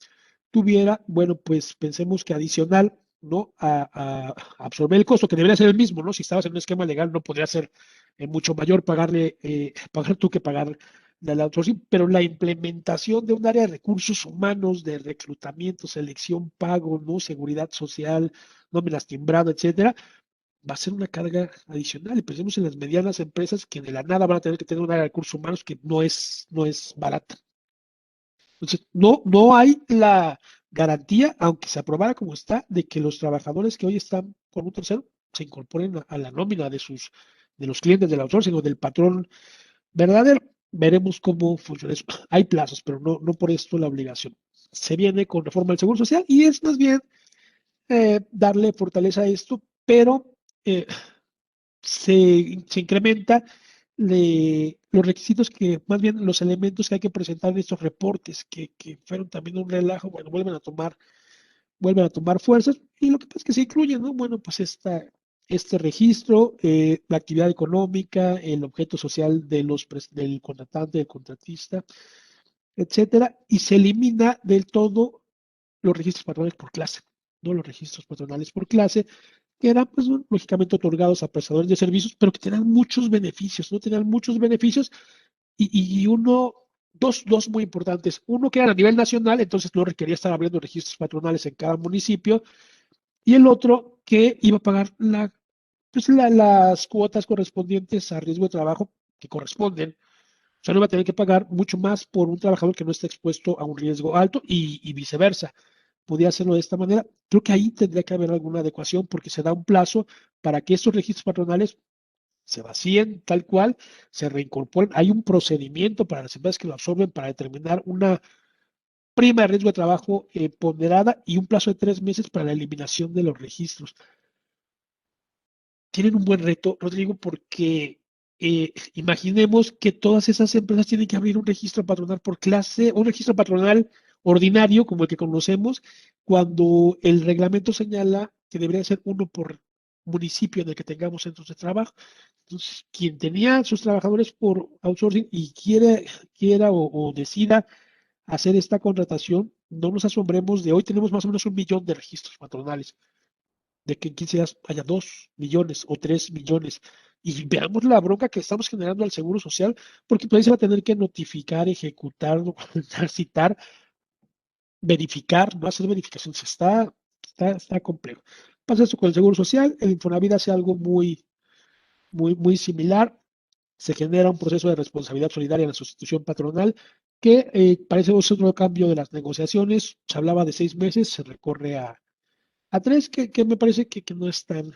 tuviera, bueno, pues pensemos que adicional, ¿no? A absorber el costo, que debería ser el mismo, ¿no? Si estabas en un esquema legal, no podría ser mucho mayor pagarle, pagar tú que pagar del outsourcing, pero la implementación de un área de recursos humanos, de reclutamiento, selección, pago, ¿no? Seguridad social, nóminas timbrado, etcétera, va a ser una carga adicional. Y pensemos en las medianas empresas que de la nada van a tener que tener un área de recursos humanos que no es barata. Entonces, no hay la garantía, aunque se aprobara como está, de que los trabajadores que hoy están con un tercero se incorporen a la nómina de los clientes del outsourcing o del patrón verdadero. Veremos cómo funciona eso. Hay plazos, pero no por esto la obligación. Se viene con reforma del Seguro Social y es más bien darle fortaleza a esto, pero eh, se incrementa los requisitos que, más bien los elementos que hay que presentar en estos reportes, que fueron también un relajo, bueno, vuelven a tomar fuerzas, y lo que pasa es que se incluye, ¿no? Bueno, pues este registro, la actividad económica, el objeto social del contratante, del contratista, etcétera, y se elimina del todo los registros patronales por clase, ¿no? Los registros patronales por clase, que eran, pues, bueno, lógicamente otorgados a prestadores de servicios, pero que tenían muchos beneficios, ¿no? Tenían muchos beneficios y dos muy importantes. Uno que era a nivel nacional, entonces no requería estar abriendo registros patronales en cada municipio, y el otro que iba a pagar las cuotas correspondientes a riesgo de trabajo que corresponden. O sea, no va a tener que pagar mucho más por un trabajador que no esté expuesto a un riesgo alto y viceversa. Podría hacerlo de esta manera. Creo que ahí tendría que haber alguna adecuación porque se da un plazo para que estos registros patronales se vacíen tal cual, se reincorporen. Hay un procedimiento para las empresas que lo absorben para determinar una prima de riesgo de trabajo ponderada y un plazo de 3 meses para la eliminación de los registros. Tienen un buen reto, Rodrigo, porque imaginemos que todas esas empresas tienen que abrir un registro patronal por clase, un registro patronal ordinario como el que conocemos, cuando el reglamento señala que debería ser uno por municipio en el que tengamos centros de trabajo. Entonces, quien tenía sus trabajadores por outsourcing y quiera o decida hacer esta contratación, no nos asombremos de hoy tenemos más o menos 1 millón de registros patronales de que en 15 días haya 2 millones o 3 millones. Y veamos la bronca que estamos generando al Seguro Social, porque pues ahí se va a tener que notificar, ejecutar, documentar, citar, verificar, no hacer verificaciones. Está complejo. Pasa esto con el Seguro Social, el Infonavit hace algo muy, muy, muy similar. se genera un proceso de responsabilidad solidaria en la sustitución patronal que parece otro cambio de las negociaciones. Se hablaba de 6 meses, se recorre a 3, que me parece que no es tan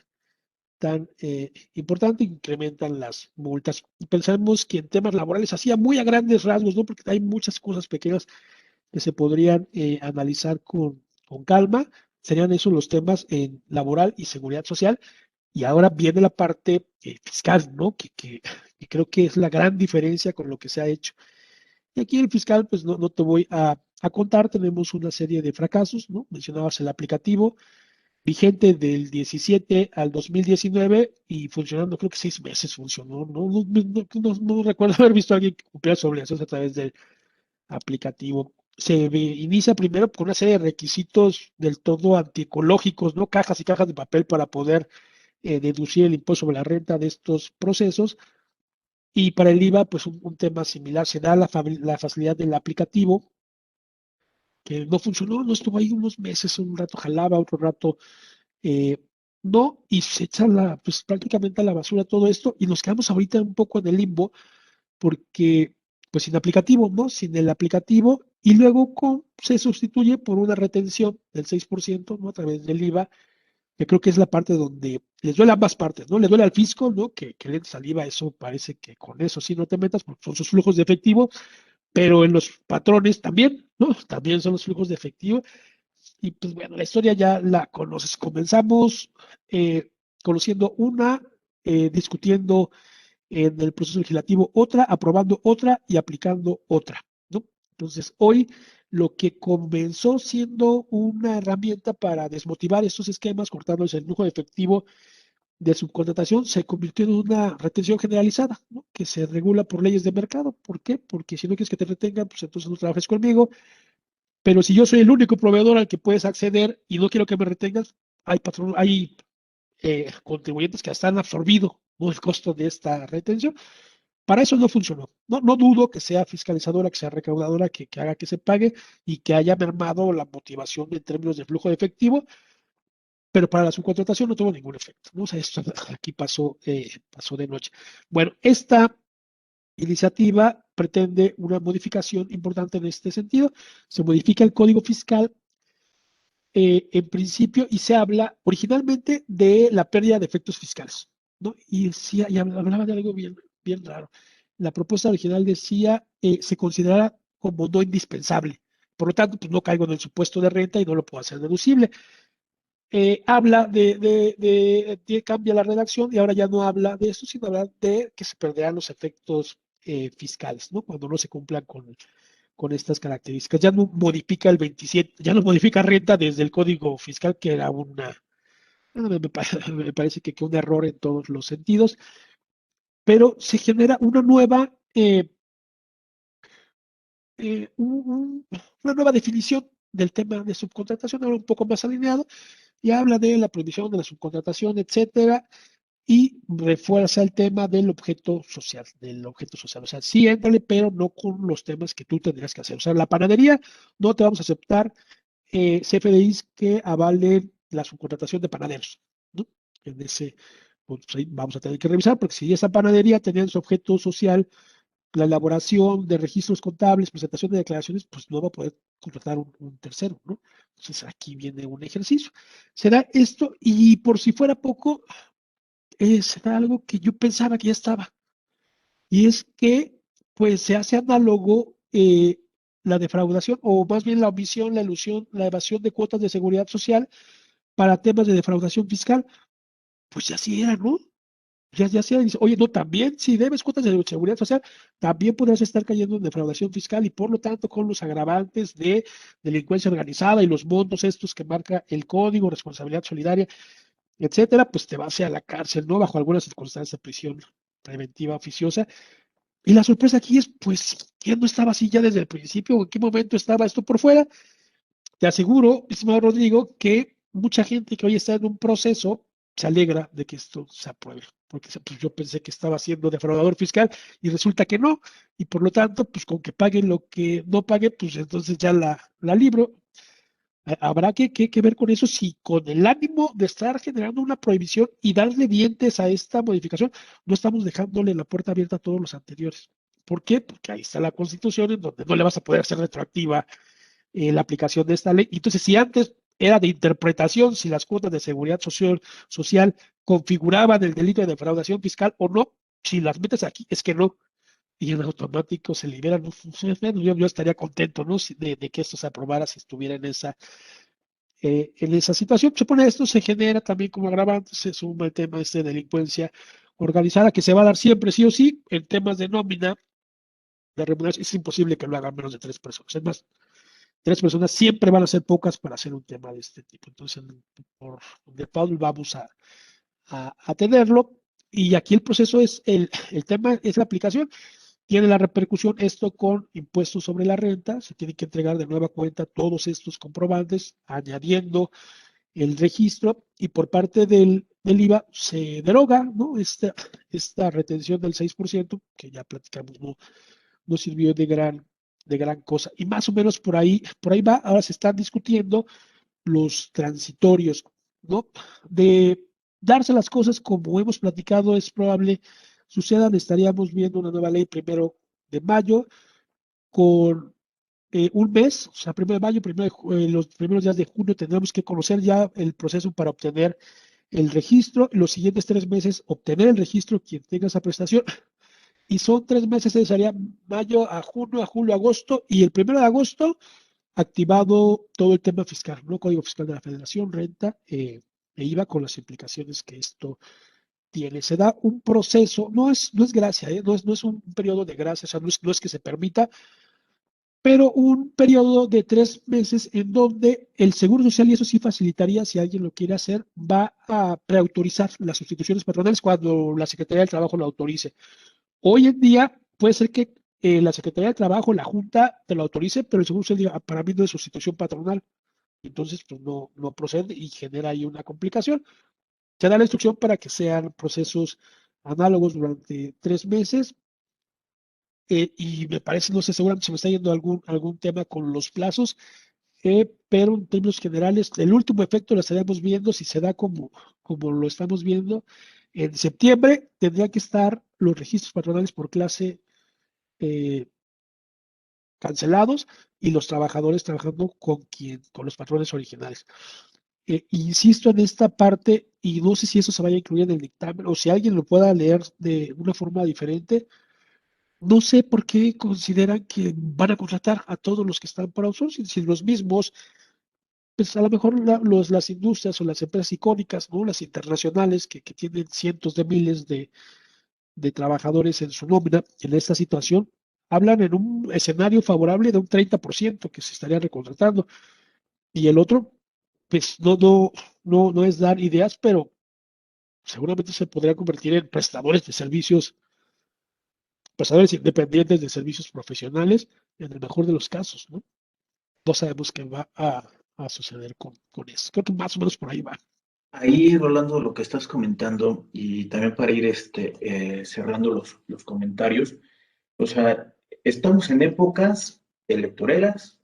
importante, incrementan las multas. Y pensamos que en temas laborales, hacía muy a grandes rasgos, ¿no? Porque hay muchas cosas pequeñas que se podrían analizar con calma. Serían esos los temas en laboral y seguridad social. Y ahora viene la parte fiscal, ¿no? Que creo que es la gran diferencia con lo que se ha hecho. Y aquí el fiscal, pues no te voy a contar, tenemos una serie de fracasos, ¿no? Mencionabas el aplicativo, vigente del 17 al 2019 y funcionando, creo que 6 meses funcionó. No recuerdo haber visto a alguien que cumpliera sus obligaciones a través del aplicativo. Inicia primero con una serie de requisitos del todo antiecológicos, ¿no? Cajas y cajas de papel para poder deducir el impuesto sobre la renta de estos procesos. Y para el IVA, pues un tema similar, se da la facilidad del aplicativo, que no funcionó, no estuvo ahí unos meses, un rato jalaba, otro rato eh, no, y se echa pues prácticamente a la basura todo esto, y nos quedamos ahorita un poco en el limbo, porque pues sin aplicativo, ¿no? Sin el aplicativo, y luego se sustituye por una retención del 6%, ¿no? A través del IVA, que creo que es la parte donde les duele a ambas partes, ¿no? Le duele al fisco, ¿no? Que le entre al IVA, eso parece que con eso sí no te metas, porque son sus flujos de efectivo, pero en los patrones también, ¿no? También son los flujos de efectivo. Y pues bueno, la historia ya la conoces. Comenzamos conociendo una, discutiendo en el proceso legislativo otra, aprobando otra y aplicando otra, ¿no? Entonces, hoy lo que comenzó siendo una herramienta para desmotivar estos esquemas, cortándoles el flujo de efectivo de subcontratación, se convirtió en una retención generalizada, ¿no? Que se regula por leyes de mercado. ¿Por qué? Porque si no quieres que te retengan, pues entonces no trabajes conmigo. Pero si yo soy el único proveedor al que puedes acceder y no quiero que me retengas, hay contribuyentes que hasta han absorbido, ¿no?, el costo de esta retención. Para eso no funcionó. No dudo que sea fiscalizadora, que sea recaudadora, que haga que se pague y que haya mermado la motivación en términos de flujo de efectivo, pero para la subcontratación no tuvo ningún efecto, ¿no? O sea, esto aquí pasó de noche. Bueno, esta iniciativa pretende una modificación importante en este sentido. Se modifica el Código Fiscal en principio y se habla originalmente de la pérdida de efectos fiscales, ¿no? Y decía, y hablaba de algo bien raro. La propuesta original decía se considera como no indispensable. Por lo tanto, pues no caigo en el supuesto de renta y no lo puedo hacer deducible. Habla cambia la redacción y ahora ya no habla de eso, sino habla de que se perderán los efectos fiscales, ¿no? Cuando no se cumplan con estas características. Ya no modifica el 27, ya no modifica renta desde el Código Fiscal, que era me parece que un error en todos los sentidos, pero se genera una nueva definición del tema de subcontratación, ahora un poco más alineado, y habla de la prohibición de la subcontratación, etcétera, y refuerza el tema del objeto social, O sea, sí, éntrale, pero no con los temas que tú tendrías que hacer. O sea, la panadería no te vamos a aceptar CFDIs que avalen la subcontratación de panaderos, ¿no? En ese, pues ahí vamos a tener que revisar, porque si esa panadería tenía en su objeto social la elaboración de registros contables, presentación de declaraciones, pues no va a poder contratar un tercero, ¿no? Entonces aquí viene un ejercicio. Será esto, y por si fuera poco, será algo que yo pensaba que ya estaba, y es que pues se hace análogo la defraudación, o más bien la omisión, la elusión, la evasión de cuotas de seguridad social para temas de defraudación fiscal. Pues ya sí era, ¿no? Ya se dice, oye, no, también si debes cuotas de seguridad social, también podrás estar cayendo en defraudación fiscal y por lo tanto con los agravantes de delincuencia organizada y los montos estos que marca el código, responsabilidad solidaria, etcétera, pues te vas a la cárcel, ¿no? Bajo algunas circunstancias de prisión preventiva oficiosa. Y la sorpresa aquí es, pues, ¿ya no estaba así ya desde el principio? ¿En qué momento estaba esto por fuera? Te aseguro, estimado Rodrigo, que mucha gente que hoy está en un proceso se alegra de que esto se apruebe, porque pues, yo pensé que estaba siendo defraudador fiscal y resulta que no, y por lo tanto, pues con que paguen lo que no pague, pues entonces ya la libro. Habrá que ver con eso si con el ánimo de estar generando una prohibición y darle dientes a esta modificación, no estamos dejándole la puerta abierta a todos los anteriores. ¿Por qué? Porque ahí está la Constitución en donde no le vas a poder hacer retroactiva la aplicación de esta ley. Entonces, si antes era de interpretación si las cuotas de seguridad social configuraban el delito de defraudación fiscal o no, si las metes aquí, es que no, y en automático se liberan. Yo estaría contento, ¿no? De que esto se aprobara si estuviera en esa situación. Se pone esto, se genera también como agravante, se suma el tema de delincuencia organizada que se va a dar siempre, sí o sí, en temas de nómina, de remuneración. Es imposible que lo hagan menos de 3 personas. Es más, 3 personas siempre van a ser pocas para hacer un tema de este tipo. Entonces, por default vamos a tenerlo. Y aquí el proceso es, el tema es la aplicación. Tiene la repercusión esto con impuestos sobre la renta. Se tienen que entregar de nueva cuenta todos estos comprobantes, añadiendo el registro. Y por parte del IVA se deroga, ¿no? Esta retención del 6%, que ya platicamos, no sirvió de gran cosa. Y más o menos por ahí va. Ahora se están discutiendo los transitorios, ¿no? De darse las cosas como hemos platicado, es probable sucedan. Estaríamos viendo una nueva ley 1 de mayo con un mes, o sea, 1 de mayo, los primeros días de junio tendremos que conocer ya el proceso para obtener el registro. Los siguientes 3 meses obtener el registro quien tenga esa prestación. Y son 3 meses, sería mayo a junio, a julio, agosto, y el 1 de agosto activado todo el tema fiscal, ¿no? Código Fiscal de la Federación, renta e IVA con las implicaciones que esto tiene. Se da un proceso, no es gracia, no es un periodo de gracia, o sea, no es que se permita, pero un periodo de 3 meses en donde el Seguro Social, y eso sí facilitaría si alguien lo quiere hacer, va a preautorizar las sustituciones patronales cuando la Secretaría del Trabajo lo autorice. Hoy en día puede ser que la Secretaría del Trabajo, la Junta, te lo autorice, pero el Seguro Social diga, para mí no es sustitución patronal. Entonces, pues no procede y genera ahí una complicación. Se da la instrucción para que sean procesos análogos durante 3 meses. Y me parece, no sé, seguramente se me está yendo algún tema con los plazos, pero en términos generales, el último efecto lo estaríamos viendo si se da como lo estamos viendo. En septiembre tendría que estar los registros patronales por clase eh, cancelados y los trabajadores trabajando con los patrones originales. Insisto en esta parte y no sé si eso se vaya a incluir en el dictamen o si alguien lo pueda leer de una forma diferente. No sé por qué consideran que van a contratar a todos los que están para outsourcing, si los mismos, pues a lo mejor las industrias o las empresas icónicas, ¿no? Las internacionales que tienen cientos de miles de trabajadores en su nómina en esta situación, hablan en un escenario favorable de un 30% que se estaría recontratando. Y el otro, pues no es dar ideas, pero seguramente se podría convertir en prestadores de servicios, prestadores independientes de servicios profesionales, en el mejor de los casos, ¿no? No sabemos qué va a suceder con eso. Creo que más o menos por ahí va. Ahí, Rolando, lo que estás comentando, y también para ir cerrando los comentarios, o sea, estamos en épocas electorales,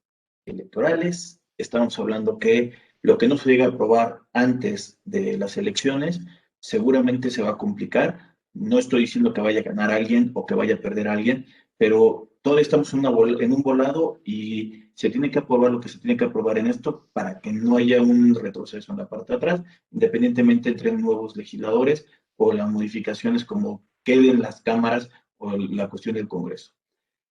estamos hablando que lo que no se llega a aprobar antes de las elecciones seguramente se va a complicar. No estoy diciendo que vaya a ganar alguien o que vaya a perder alguien, pero todavía estamos en un volado y se tiene que aprobar lo que se tiene que aprobar en esto para que no haya un retroceso en la parte de atrás, independientemente entre nuevos legisladores o las modificaciones como queden las cámaras o la cuestión del Congreso.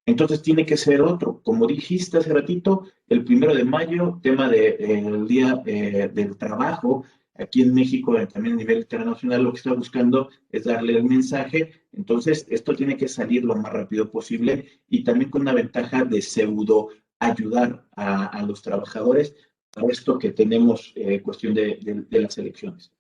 Entonces tiene que ser otro. Como dijiste hace ratito, el 1 de mayo, tema del Día del Trabajo, aquí en México, también a nivel internacional, lo que está buscando es darle el mensaje. Entonces, esto tiene que salir lo más rápido posible y también con una ventaja de pseudo ayudar a los trabajadores a esto que tenemos cuestión de las elecciones.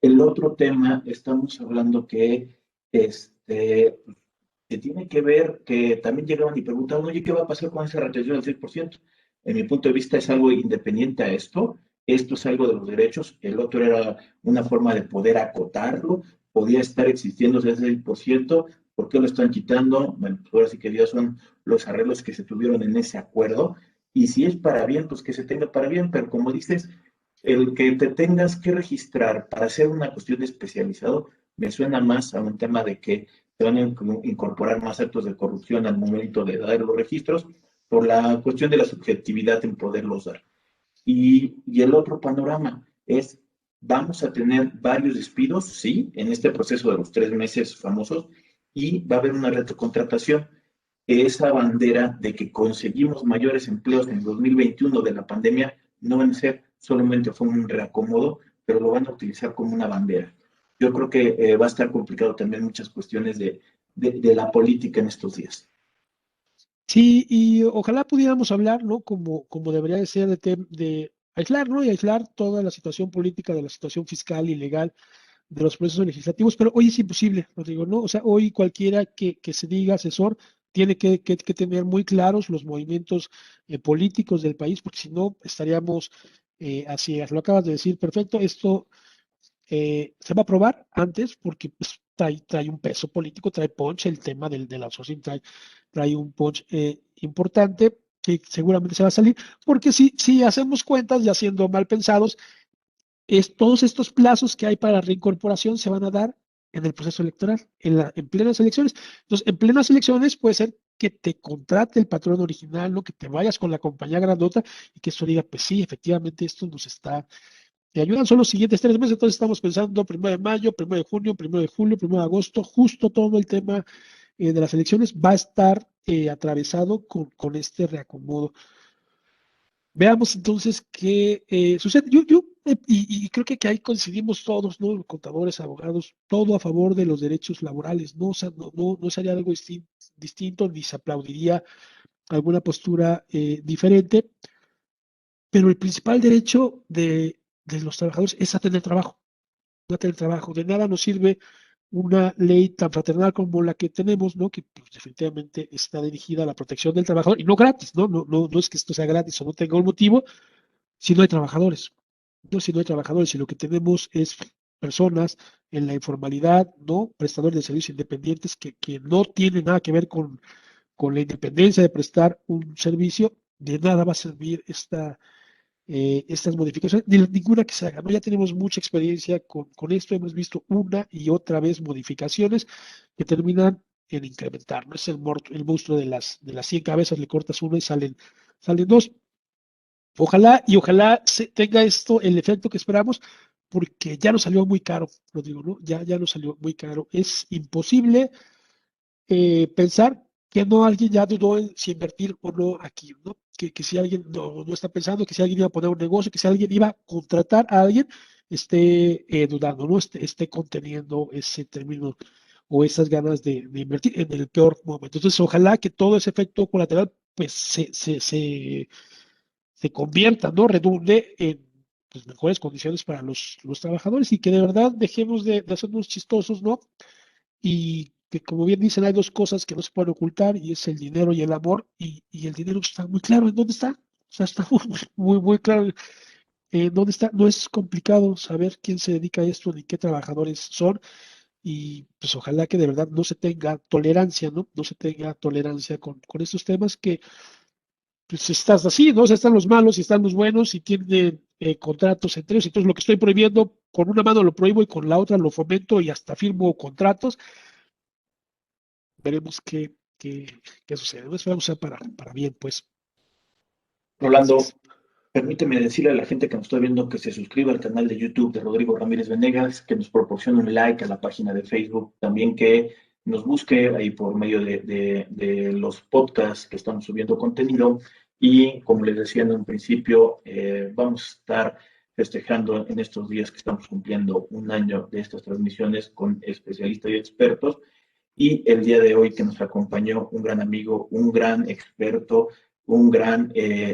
El otro tema, estamos hablando que se tiene que ver que también llegaban y preguntaban, oye, ¿qué va a pasar con esa retención del 6%? En mi punto de vista es algo independiente a esto es algo de los derechos, el otro era una forma de poder acotarlo, podía estar existiendo ese 6%, ¿por qué lo están quitando? Bueno, pues ahora sí que ya son los arreglos que se tuvieron en ese acuerdo, y si es para bien, pues que se tenga para bien, pero como dices, el que te tengas que registrar para hacer una cuestión de especializado, me suena más a un tema de que se van a incorporar más actos de corrupción al momento de dar los registros por la cuestión de la subjetividad en poderlos dar. Y el otro panorama es, vamos a tener varios despidos, sí, en este proceso de los 3 meses famosos, y va a haber una retrocontratación. Esa bandera de que conseguimos mayores empleos en el 2021 de la pandemia no van a ser solamente fue un reacomodo, pero lo van a utilizar como una bandera. Yo creo que va a estar complicado también muchas cuestiones de la política en estos días. Sí, y ojalá pudiéramos hablar, ¿no? Como debería de ser de aislar, ¿no? Y aislar toda la situación política de la situación fiscal y legal de los procesos legislativos, pero hoy es imposible, Rodrigo, ¿no? O sea, hoy cualquiera que se diga asesor tiene que tener muy claros los movimientos políticos del país, porque si no estaríamos a ciegas. Lo acabas de decir, perfecto, esto se va a aprobar antes porque pues, trae un peso político, trae punch, el tema del outsourcing trae un punch importante que seguramente se va a salir, porque si hacemos cuentas, ya siendo mal pensados, todos estos plazos que hay para reincorporación se van a dar en el proceso electoral, en plenas elecciones. Entonces, en plenas elecciones puede ser que te contrate el patrón original, ¿no? Que te vayas con la compañía grandota y que eso diga, pues sí, efectivamente esto nos está, te ayudan solo los siguientes 3 meses, entonces estamos pensando 1 de mayo, 1 de junio, 1 de julio, 1 de agosto, justo todo el tema de las elecciones va a estar atravesado con este reacomodo. Veamos entonces qué sucede. Y creo que ahí coincidimos todos, ¿no? Contadores, abogados, todo a favor de los derechos laborales, ¿no? O sea, no sería algo distinto, ni se aplaudiría alguna postura diferente, pero el principal derecho de los trabajadores es a tener trabajo, no a tener trabajo. De nada nos sirve una ley tan fraternal como la que tenemos, ¿no? Que pues, definitivamente está dirigida a la protección del trabajador y no gratis, ¿no? No es que esto sea gratis o no tenga un motivo si no hay trabajadores. No, si no hay trabajadores, si lo que tenemos es personas en la informalidad, ¿no? Prestadores de servicios independientes que no tienen nada que ver con la independencia de prestar un servicio, de nada va a servir estas modificaciones, ninguna que se haga, ¿no? Ya tenemos mucha experiencia con esto, hemos visto una y otra vez modificaciones que terminan en incrementar, ¿no? Es el monstruo de las 100 cabezas, le cortas una y salen dos. Ojalá tenga esto el efecto que esperamos, porque ya nos salió muy caro, lo digo, ¿no? Ya nos salió muy caro. Es imposible pensar que no alguien ya dudó en si invertir o no aquí, ¿no? Que si alguien no está pensando, que si alguien iba a poner un negocio, que si alguien iba a contratar a alguien, esté dudando, ¿no? Esté conteniendo ese término o esas ganas de invertir en el peor momento. Entonces, ojalá que todo ese efecto colateral, pues, se convierta, ¿no? Redunde en pues, mejores condiciones para los trabajadores y que de verdad dejemos de hacernos chistosos, ¿no? Y que como bien dicen, hay dos cosas que no se pueden ocultar y es el dinero y el amor y el dinero está muy claro en dónde está. O sea, está muy claro en dónde está. No es complicado saber quién se dedica a esto ni qué trabajadores son y pues ojalá que de verdad no se tenga tolerancia, ¿no? No se tenga tolerancia con estos temas que pues estás así, ¿no? O sea, están los malos y están los buenos y tienen contratos entre ellos. Entonces, lo que estoy prohibiendo, con una mano lo prohíbo y con la otra lo fomento y hasta firmo contratos. Veremos qué sucede. ¿No? Esperamos sea para bien, pues. Así es. Rolando, permíteme decirle a la gente que nos está viendo que se suscriba al canal de YouTube de Rodrigo Ramírez Venegas, que nos proporcione un like a la página de Facebook, también que nos busque ahí por medio de los podcasts que estamos subiendo contenido. Y como les decía en un principio, vamos a estar festejando en estos días que estamos cumpliendo un año de estas transmisiones con especialistas y expertos. Y el día de hoy que nos acompañó un gran amigo, un gran experto, un gran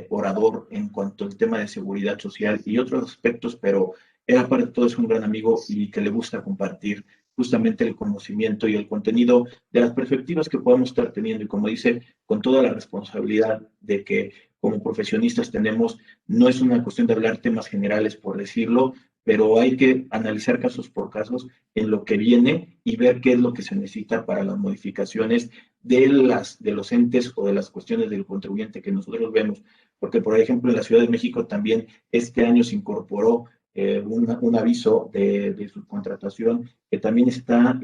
orador en cuanto al tema de seguridad social y otros aspectos, pero él aparte de todo es un gran amigo y que le gusta compartir justamente el conocimiento y el contenido de las perspectivas que podemos estar teniendo y como dice, con toda la responsabilidad de que como profesionistas tenemos, no es una cuestión de hablar temas generales por decirlo, pero hay que analizar casos por casos en lo que viene y ver qué es lo que se necesita para las modificaciones de los entes o de las cuestiones del contribuyente que nosotros vemos porque por ejemplo en la Ciudad de México también este año se incorporó un aviso de subcontratación que también está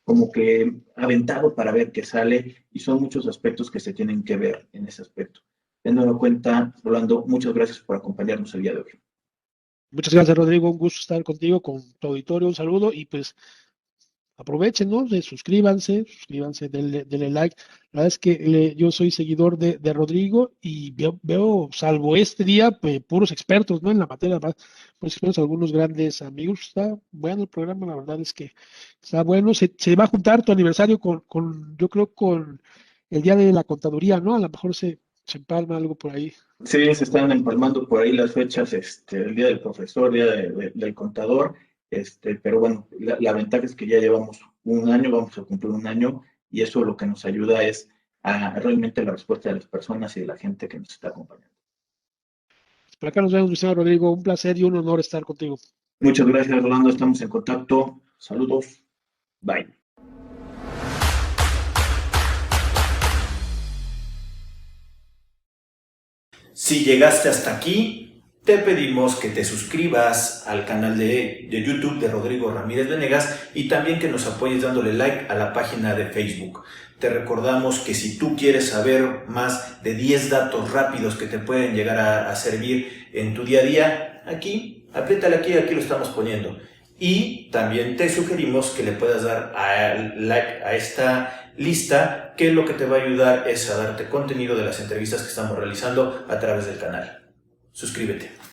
como que aventado para ver qué sale, y son muchos aspectos que se tienen que ver en ese aspecto. Teniendo en cuenta, Rolando, muchas gracias por acompañarnos el día de hoy. Muchas gracias, Rodrigo. Un gusto estar contigo, con tu auditorio. Un saludo y pues aprovechen, ¿no? Suscríbanse, denle like. La verdad es que yo soy seguidor de Rodrigo y veo, salvo este día, puros expertos, ¿no? En la materia, pues expertos, algunos grandes amigos. Está bueno el programa, la verdad es que está bueno. Se va a juntar tu aniversario yo creo, con el día de la contaduría, ¿no? A lo mejor se empalma algo por ahí. Sí, se están empalmando por ahí las fechas, el día del profesor, día del contador, pero bueno, la ventaja es que ya llevamos un año, vamos a cumplir un año, y eso lo que nos ayuda es a realmente la respuesta de las personas y de la gente que nos está acompañando. Por acá nos vemos, mi señor Rodrigo. Un placer y un honor estar contigo. Muchas gracias, Rolando, estamos en contacto. Saludos, bye. Si llegaste hasta aquí, te pedimos que te suscribas al canal de YouTube de Rodrigo Ramírez Venegas y también que nos apoyes dándole like a la página de Facebook. Te recordamos que si tú quieres saber más de 10 datos rápidos que te pueden llegar a servir en tu día a día, apriétale aquí lo estamos poniendo. Y también te sugerimos que le puedas dar like a esta lista, que lo que te va a ayudar es a darte contenido de las entrevistas que estamos realizando a través del canal. Suscríbete.